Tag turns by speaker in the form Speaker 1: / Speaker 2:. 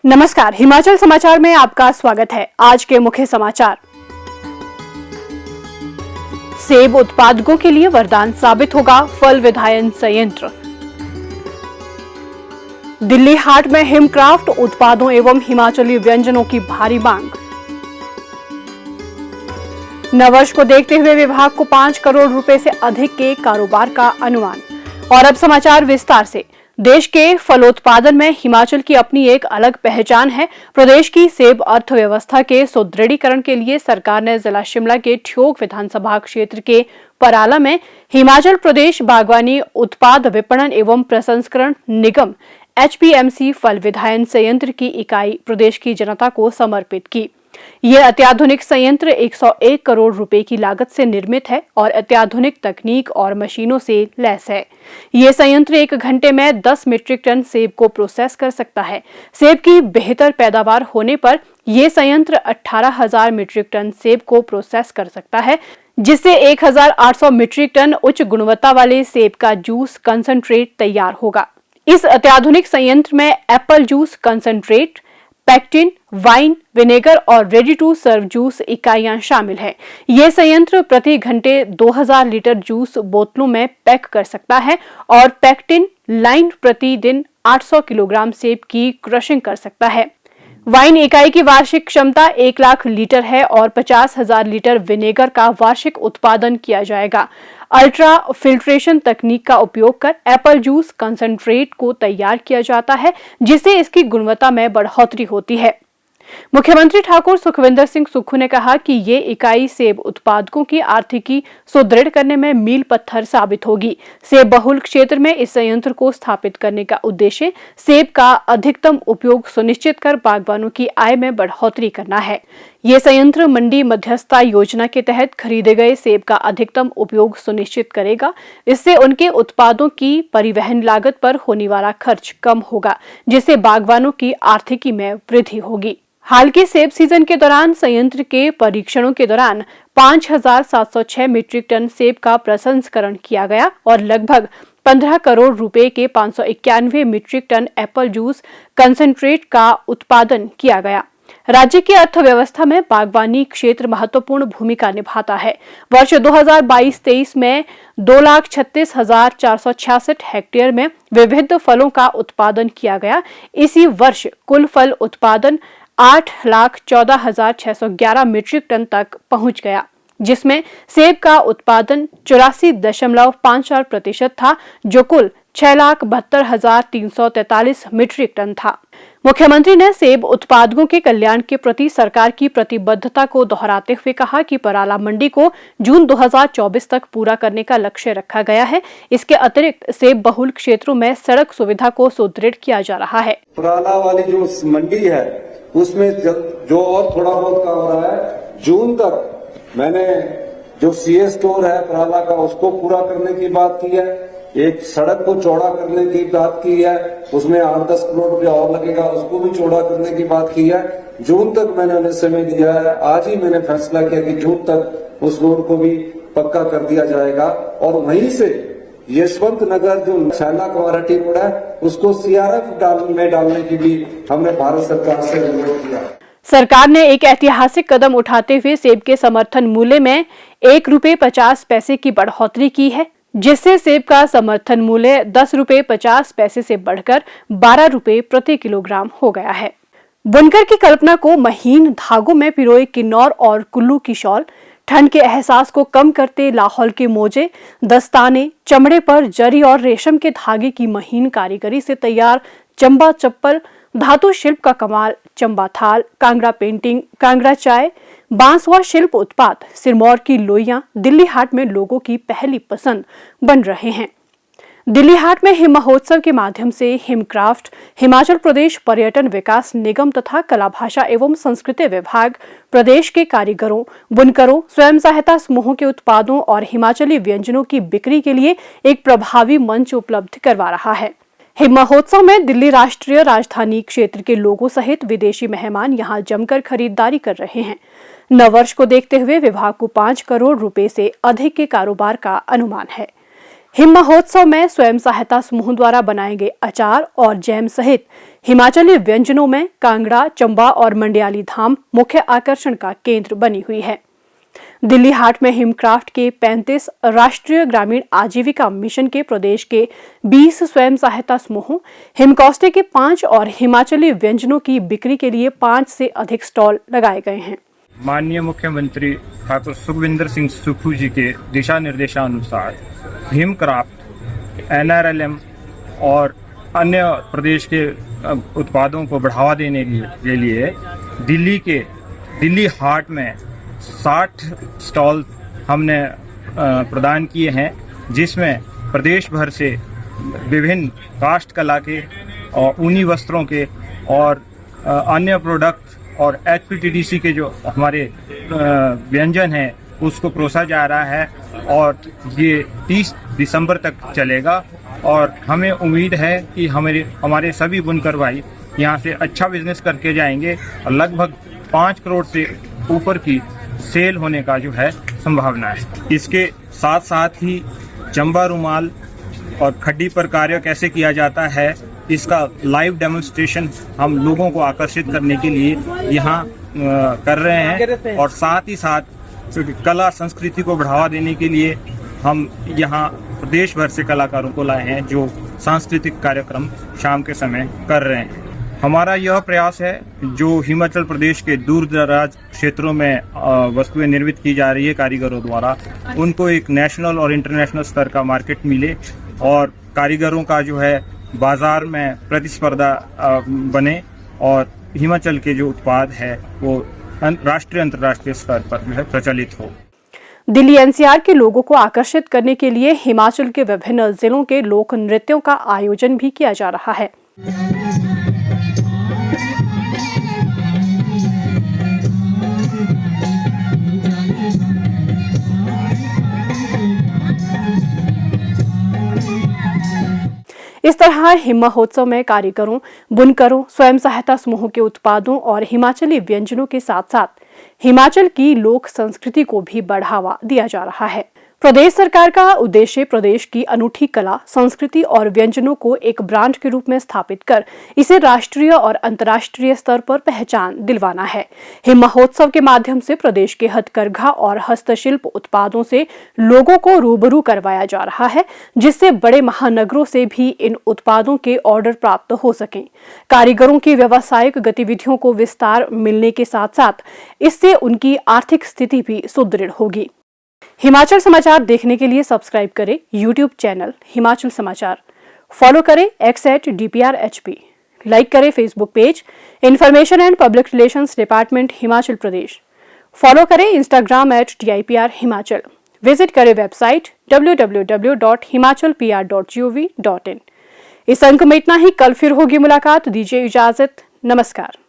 Speaker 1: नमस्कार, हिमाचल समाचार में आपका स्वागत है। आज के मुख्य समाचार। सेब उत्पादकों के लिए वरदान साबित होगा फल विधायन संयंत्र। दिल्ली हाट में हिमक्राफ्ट उत्पादों एवं हिमाचली व्यंजनों की भारी मांग। नववर्ष को देखते हुए विभाग को 5 करोड़ रुपए से अधिक के कारोबार का अनुमान। और अब समाचार विस्तार से। देश के फलोत्पादन में हिमाचल की अपनी एक अलग पहचान है। प्रदेश की सेब अर्थव्यवस्था के सुदृढ़ीकरण के लिए सरकार ने जिला शिमला के ठियोग विधानसभा क्षेत्र के पराला में हिमाचल प्रदेश बागवानी उत्पाद विपणन एवं प्रसंस्करण निगम HPMC फल विधायन संयंत्र की इकाई प्रदेश की जनता को समर्पित की। ये अत्याधुनिक संयंत्र 101 करोड़ रुपए की लागत से निर्मित है और अत्याधुनिक तकनीक और मशीनों से लैस है। ये संयंत्र 1 घंटे में 10 मीट्रिक टन सेब को प्रोसेस कर सकता है। सेब की बेहतर पैदावार होने पर यह संयंत्र 18,000 मीट्रिक टन सेब को प्रोसेस कर सकता है, जिससे 1,800 मीट्रिक टन उच्च गुणवत्ता वाले सेब का जूस कंसंट्रेट तैयार होगा। इस अत्याधुनिक संयंत्र में Apple juice concentrate, pectin, wine, vinegar और रेडी टू सर्व जूस इकाइयां शामिल हैं। यह संयंत्र प्रति घंटे 2000 लीटर जूस बोतलों में पैक कर सकता है और पैक्टिन लाइन प्रतिदिन 800 किलोग्राम सेब की क्रशिंग कर सकता है। वाइन इकाई की वार्षिक क्षमता 1 लाख लीटर है और 50,000 लीटर विनेगर का वार्षिक उत्पादन किया जाएगा। अल्ट्रा फिल्ट्रेशन तकनीक का उपयोग कर एप्पल जूस कंसंट्रेट को तैयार किया जाता है, जिससे इसकी गुणवत्ता में बढ़ोतरी होती है। मुख्यमंत्री ठाकुर सुखविंदर सिंह सुक्खू ने कहा कि ये इकाई सेब उत्पादकों की आर्थिकी सुदृढ़ करने में मील पत्थर साबित होगी। सेब बहुल क्षेत्र में इस संयंत्र को स्थापित करने का उद्देश्य सेब का अधिकतम उपयोग सुनिश्चित कर बागवानों की आय में बढ़ोतरी करना है। ये संयंत्र मंडी मध्यस्थता योजना के तहत खरीदे गए सेब का अधिकतम उपयोग सुनिश्चित करेगा। इससे उनके उत्पादों की परिवहन लागत पर होने वाला खर्च कम होगा, जिससे बागवानों की आर्थिकी में वृद्धि होगी। हाल के सेब सीजन के दौरान संयंत्र के परीक्षणों के दौरान 5,706 मीट्रिक टन सेब का प्रसंस्करण किया गया और लगभग 15 करोड़ रुपए के 591 metric tonne apple juice concentrate का उत्पादन किया गया। राज्य की अर्थव्यवस्था में बागवानी क्षेत्र महत्वपूर्ण भूमिका निभाता है। वर्ष 2022-23 में 2,36,466 हेक्टेयर में विविध फलों का उत्पादन किया गया। इसी वर्ष कुल फल उत्पादन 8,14,611 मीट्रिक टन तक पहुंच गया, जिसमें सेब का उत्पादन 84.54% था, जो कुल 6,72,343 मीट्रिक टन था। मुख्यमंत्री ने सेब उत्पादकों के कल्याण के प्रति सरकार की प्रतिबद्धता को दोहराते हुए कहा कि पराला मंडी को जून 2024 तक पूरा करने का लक्ष्य रखा गया है। इसके अतिरिक्त सेब बहुल क्षेत्रों में सड़क सुविधा को सुदृढ़ किया जा रहा है।
Speaker 2: पराला वाली जो मंडी है उसमें जो और थोड़ा बहुत काम हो रहा है, जून तक मैंने जो सीए स्टोर है पराला का उसको पूरा करने की बात की है। एक सड़क को चौड़ा करने की बात की है, उसमें 8-10 करोड़ रुपया और लगेगा, उसको भी चौड़ा करने की बात की है। जून तक मैंने उन्हें समय दिया है। आज ही मैंने फैसला किया कि जून तक उस रोड को भी पक्का कर दिया जाएगा और वहीं से यशवंत नगर जो छैला क्वारटी रोड है उसको CRF में डालने की भी हमने भारत सरकार से अनुरोध किया।
Speaker 1: सरकार ने एक ऐतिहासिक कदम उठाते हुए सेब के समर्थन मूल्य में 1 रुपये 50 पैसे की बढ़ोतरी की है, जिससे सेब का समर्थन मूल्य 10 रुपये 50 पैसे से बढ़कर 12 रुपये प्रति किलोग्राम हो गया है। बुनकर की कल्पना को महीन धागों में पिरोए किन्नौर और कुल्लू की शॉल, ठंड के एहसास को कम करते लाहौल के मोजे, दस्ताने, चमड़े पर जरी और रेशम के धागे की महीन कारीगरी से तैयार चंबा चप्पल, धातु शिल्प का कमाल, चंबा थाल, कांगड़ा पेंटिंग, कांगड़ा चाय, बांस व शिल्प उत्पाद, सिरमौर की लोइयां दिल्ली हाट में लोगों की पहली पसंद बन रहे हैं। दिल्ली हाट में हिम महोत्सव के माध्यम से हिमक्राफ्ट, हिमाचल प्रदेश पर्यटन विकास निगम तथा कला भाषा एवं संस्कृति विभाग प्रदेश के कारीगरों, बुनकरों, स्वयं सहायता समूहों के उत्पादों और हिमाचली व्यंजनों की बिक्री के लिए एक प्रभावी मंच उपलब्ध करवा रहा है। हिम महोत्सव में दिल्ली राष्ट्रीय राजधानी क्षेत्र के लोगों सहित विदेशी मेहमान यहां जमकर खरीदारी कर रहे हैं। नववर्ष को देखते हुए विभाग को 5 करोड़ रुपए से अधिक के कारोबार का अनुमान है। हिम महोत्सव में स्वयं सहायता समूह द्वारा बनाए गए अचार और जैम सहित हिमाचली व्यंजनों में कांगड़ा, चंबा और मंडियाली धाम मुख्य आकर्षण का केंद्र बनी हुई है। दिल्ली हाट में हिमक्राफ्ट के 35 राष्ट्रीय ग्रामीण आजीविका मिशन के प्रदेश के 20 स्वयं सहायता समूहों, हिमकॉस्टे के 5 और हिमाचली व्यंजनों की बिक्री के लिए 5 से अधिक स्टॉल लगाए गए हैं।
Speaker 3: माननीय मुख्यमंत्री ठाकुर सुखविंदर सिंह सुक्खू जी के दिशा निर्देशानुसार हिमक्राफ्ट, NRLM और अन्य प्रदेश के उत्पादों को बढ़ावा देने के लिए दिल्ली हाट में 60 स्टॉल हमने प्रदान किए हैं, जिसमें प्रदेश भर से विभिन्न काष्ठ कला के और ऊनी वस्त्रों के और अन्य प्रोडक्ट और HPTDC के जो हमारे व्यंजन हैं उसको परोसा जा रहा है और ये 30 दिसंबर तक चलेगा। और हमें उम्मीद है कि हमारे सभी बुनकर भाई यहाँ से अच्छा बिजनेस करके जाएंगे और लगभग 5 करोड़ से ऊपर की सेल होने का जो है संभावना है। इसके साथ साथ ही चंबा रुमाल और खड्डी पर कार्य कैसे किया जाता है, इसका लाइव डेमोन्स्ट्रेशन हम लोगों को आकर्षित करने के लिए यहाँ कर रहे हैं। और साथ ही साथ कला संस्कृति को बढ़ावा देने के लिए हम यहाँ प्रदेश भर से कलाकारों को लाए हैं जो सांस्कृतिक कार्यक्रम शाम के समय कर रहे हैं। हमारा यह प्रयास है जो हिमाचल प्रदेश के दूर दराज क्षेत्रों में वस्तुएं निर्मित की जा रही है कारीगरों द्वारा, उनको एक नेशनल और इंटरनेशनल स्तर का मार्केट मिले और कारीगरों का जो है बाजार में प्रतिस्पर्धा बने और हिमाचल के जो उत्पाद है वो राष्ट्रीय अंतर्राष्ट्रीय स्तर पर जो है प्रचलित हो।
Speaker 1: दिल्ली NCR के लोगों को आकर्षित करने के लिए हिमाचल के विभिन्न जिलों के लोक नृत्यों का आयोजन भी किया जा रहा है। इस तरह हिम महोत्सव में कारीगरों, बुनकरों, स्वयं सहायता समूहों के उत्पादों और हिमाचली व्यंजनों के साथ साथ हिमाचल की लोक संस्कृति को भी बढ़ावा दिया जा रहा है। प्रदेश सरकार का उद्देश्य प्रदेश की अनूठी कला, संस्कृति और व्यंजनों को एक ब्रांड के रूप में स्थापित कर इसे राष्ट्रीय और अंतर्राष्ट्रीय स्तर पर पहचान दिलवाना है। हिम महोत्सव के माध्यम से प्रदेश के हथकरघा और हस्तशिल्प उत्पादों से लोगों को रूबरू करवाया जा रहा है, जिससे बड़े महानगरों से भी इन उत्पादों के ऑर्डर प्राप्त हो सकें। कारीगरों की व्यावसायिक गतिविधियों को विस्तार मिलने के साथ साथ इससे उनकी आर्थिक स्थिति भी सुदृढ़ होगी। हिमाचल समाचार देखने के लिए सब्सक्राइब करें YouTube चैनल हिमाचल समाचार, फॉलो करें x@DPRHP, लाइक करें Facebook page information and public relations department Himachal Pradesh, follow करें Instagram @DIPR हिमाचल, विजिट करें वेबसाइट www.himachalpr.gov.in। इस अंक में इतना ही। कल फिर होगी मुलाकात, दीजिए इजाजत, नमस्कार।